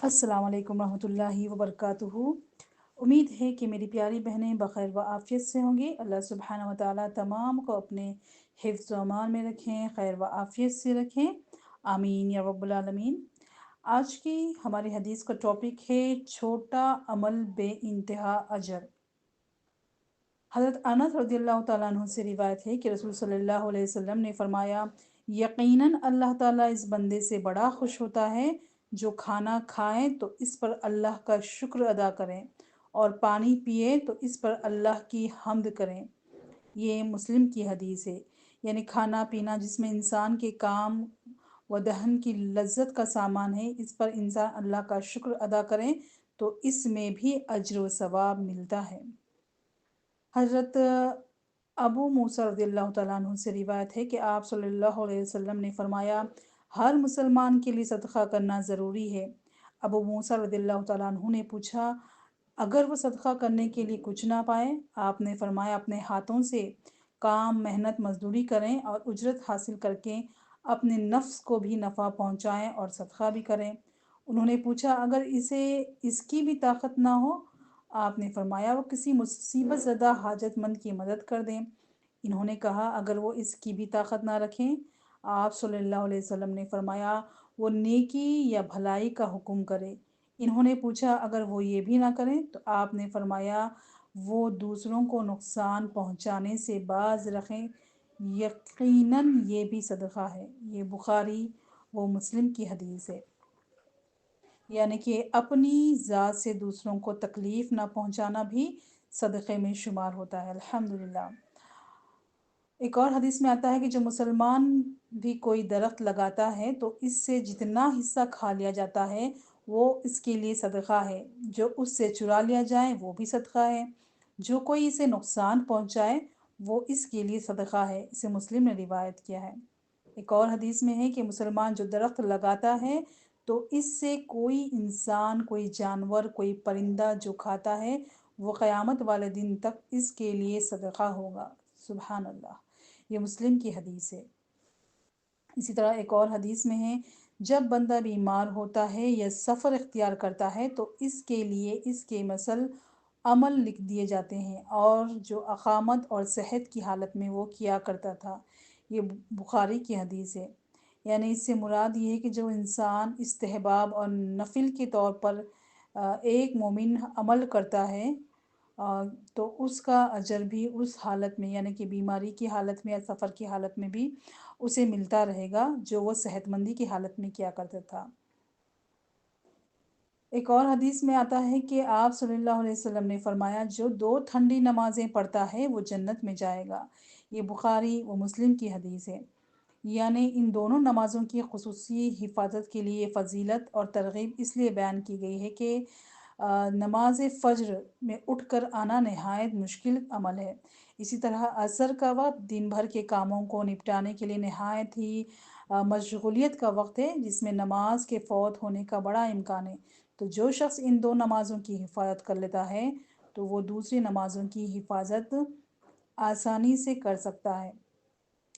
अस्सलाम वालेकुम रहमतुल्लाहि व बरकातुहू। उम्मीद है कि मेरी प्यारी बहनें बखैर व आफ़ियत से होंगी। अल्लाह सुब्हानहू व तआला तमाम को अपने हिफ्ज़ व अमान में रखें, खैर व आफ़ियत से रखें, आमीन या रब्बुल आलमीन। आज की हमारी हदीस का टॉपिक है छोटा अमल बे इंतहा अजर। हज़रत अनस रज़ियल्लाहु तआला अन्हु से रिवायत है कि रसूल सल्लल्लाहु अलैहि वसल्लम ने फरमाया, यकीनन अल्लाह ताला इस बंदे से बड़ा खुश होता है जो खाना खाए तो इस पर अल्लाह का शुक्र अदा करें और पानी पिए तो इस पर अल्लाह की हम्द करें। ये मुस्लिम की हदीस है। यानी खाना पीना जिसमें इंसान के काम व दहन की लज्जत का सामान है, इस पर इंसान अल्लाह का शुक्र अदा करें तो इसमें भी अज्र व सवाब मिलता है। हज़रत अबू मूसा रज़ियल्लाहु तआला अन्हु से रिवायत है कि आप सल्लल्लाहु अलैहि वसल्लम ने फरमाया, हर मुसलमान के लिए सदका करना ज़रूरी है। अबू मूसा रज़ियल्लाहु तआला अन्हु ने पूछा, अगर वो सदका करने के लिए कुछ ना पाए? आपने फरमाया, अपने हाथों से काम मेहनत मजदूरी करें और उजरत हासिल करके अपने नफ्स को भी नफ़ा पहुँचाएँ और सदका भी करें। उन्होंने पूछा, अगर इसे इसकी भी ताकत ना हो? आपने फरमाया, वो किसी मुसीबत ज़दा हाजतमंद की मदद कर दें। इन्होंने कहा, अगर वो इसकी भी ताकत ना रखें? आप सल्लल्लाहु अलैहि वसल्लम ने फरमाया, वो नेकी या भलाई का हुक्म करे। इन्होंने पूछा, अगर वो ये भी ना करें? तो आपने फरमाया, वो दूसरों को नुकसान पहुंचाने से बाज रखें, यकीनन ये भी सदका है। ये बुखारी व मुस्लिम की हदीस है। यानी कि अपनी ज़ात से दूसरों को तकलीफ़ ना पहुंचाना भी सदक़े में शुमार होता है। अल्हम्दुलिल्लाह। एक और हदीस में आता है कि जो मुसलमान भी कोई दरख्त लगाता है तो इससे जितना हिस्सा खा लिया जाता है वो इसके लिए सदका है। जो उससे चुरा लिया जाए वो भी सदका है। जो कोई इसे नुकसान पहुंचाए वो इसके लिए सदका है। इसे मुस्लिम ने रिवायत किया है। एक और हदीस में है कि मुसलमान जो दरख्त लगाता है तो इससे कोई इंसान, कोई जानवर, कोई परिंदा जो खाता है वो क़यामत वाले दिन तक इसके लिए सदका होगा। सुभान अल्लाह। ये मुस्लिम की हदीस है। इसी तरह एक और हदीस में है, जब बंदा बीमार होता है या सफ़र इख्तियार करता है तो इसके लिए इसके मसल अमल लिख दिए जाते हैं और जो अक़ामत और सेहत की हालत में वो किया करता था। ये बुखारी की हदीस है। यानी इससे मुराद ये है कि जो इंसान इस्तेहबाब और नफिल के तौर पर एक मोमिन अमल करता है अ, तो उसका अजर भी उस हालत में, यानी कि बीमारी की हालत में या सफ़र की हालत में भी उसे मिलता रहेगा जो वो सेहतमंदी की हालत में किया करता था। एक और हदीस में आता है कि आप सल्लल्लाहु अलैहि वसल्लम ने फरमाया, जो 2 ठंडी नमाज़ें पढ़ता है वो जन्नत में जाएगा। ये बुखारी व मुस्लिम की हदीस है। यानी इन दोनों नमाज़ों की ख़ुसूसी हिफाजत के लिए फ़जीलत और तरग़ीब इसलिए बयान की गई है कि नमाज फ़ज्र में उठकर आना नहायत मुश्किल अमल है। इसी तरह असर का वक़्त दिन भर के कामों को निपटाने के लिए नहायत ही मशगूलियत का वक़्त है जिसमें नमाज के फ़ौत होने का बड़ा इम्कान है। तो जो शख्स इन 2 नमाज़ों की हिफाज़त कर लेता है तो वो दूसरी नमाज़ों की हिफाज़त आसानी से कर सकता है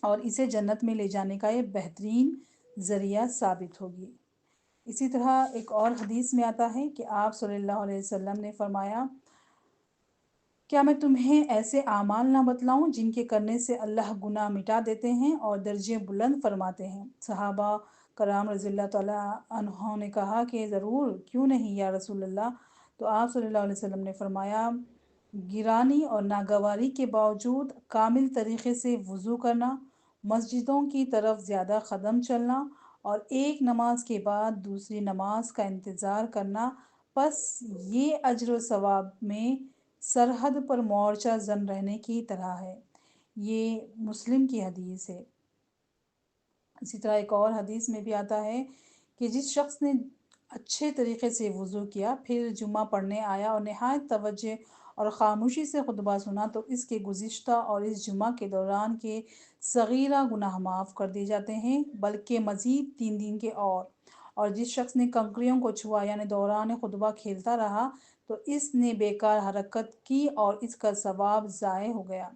और इसे जन्नत में ले जाने का ये बेहतरीन ज़रिया साबित होगी। इसी तरह एक और हदीस में आता है कि आप सल्लल्लाहु अलैहि वसल्लम ने फरमाया, क्या मैं तुम्हें ऐसे आमाल ना बतलाऊं जिनके करने से अल्लाह गुनाह मिटा देते हैं और दर्जे बुलंद फरमाते हैं? सहाबा कराम रज़ियल्लाहु तआला अन्हों ने कहा कि ज़रूर, क्यों नहीं या रसूल अल्लाह। तो आप सल्लल्लाहु अलैहि वसल्लम ने फरमाया, गिरानी और नागवारी के बावजूद कामिल तरीक़े से वज़ू करना, मस्जिदों की तरफ ज़्यादा कदम चलना और एक नमाज के बाद दूसरी नमाज का इंतज़ार करना, बस ये अज्र व सवाब में सरहद पर मोर्चा जन रहने की तरह है। ये मुस्लिम की हदीस है। इसी तरह एक और हदीस में भी आता है कि जिस शख्स ने अच्छे तरीके से वज़ू किया, फिर जुम्मा पढ़ने आया और नहायत तवज्जो और ख़ामोशी से खुतबा सुना तो इसके गुज़िश्ता और इस जुम्मा के दौरान के सग़ीरा गुनाह माफ़ कर दिए जाते हैं, बल्कि मज़ीद 3 दिन के और जिस शख्स ने कंकरियों को छुआ यानी दौरान खुतबा खेलता रहा तो इसने बेकार हरकत की और इसका सवाब ज़ाय हो गया।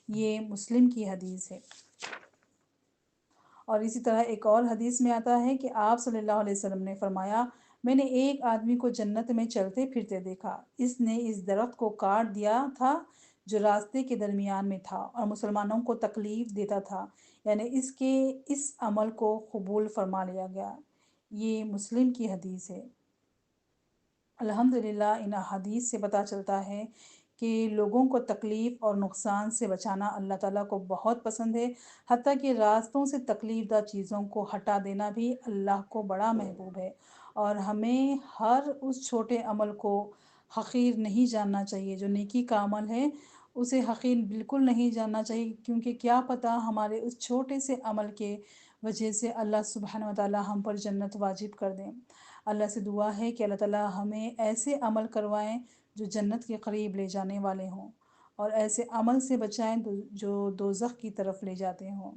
ये मुस्लिम की हदीस है। और इसी तरह एक और हदीस में आता है कि आप सल्लल्लाहु अलैहि वसल्लम ने फरमाया, میں نے ایک آدمی کو جنت میں چلتے پھرتے دیکھا، اس نے اس درخت کو کاٹ دیا تھا جو راستے کے درمیان میں تھا اور مسلمانوں کو تکلیف دیتا تھا، یعنی اس عمل کو قبول فرما لیا گیا۔ یہ مسلم کی حدیث ہے۔ الحمدللہ ان احادیث سے پتہ چلتا ہے کہ لوگوں کو تکلیف اور نقصان سے بچانا اللہ تعالیٰ کو بہت پسند ہے، حتیٰ کہ راستوں سے تکلیف دہ چیزوں کو ہٹا دینا بھی اللہ کو بڑا محبوب ہے، اور ہمیں ہر اس چھوٹے عمل کو حقیر نہیں جاننا چاہیے۔ جو نیکی کا عمل ہے اسے حقیر بالکل نہیں جاننا چاہیے، کیونکہ کیا پتہ ہمارے اس چھوٹے سے عمل کے وجہ سے اللہ سبحانہ و تعالیٰ ہم پر جنت واجب کر دیں۔ اللہ سے دعا ہے کہ اللہ تعالیٰ ہمیں ایسے عمل کروائیں جو جنت کے قریب لے جانے والے ہوں، اور ایسے عمل سے بچائیں جو دوزخ کی طرف لے جاتے ہوں۔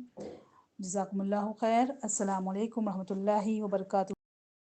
جزاکم اللہ خیر۔ السلام علیکم ورحمۃ اللہ وبرکاتہ۔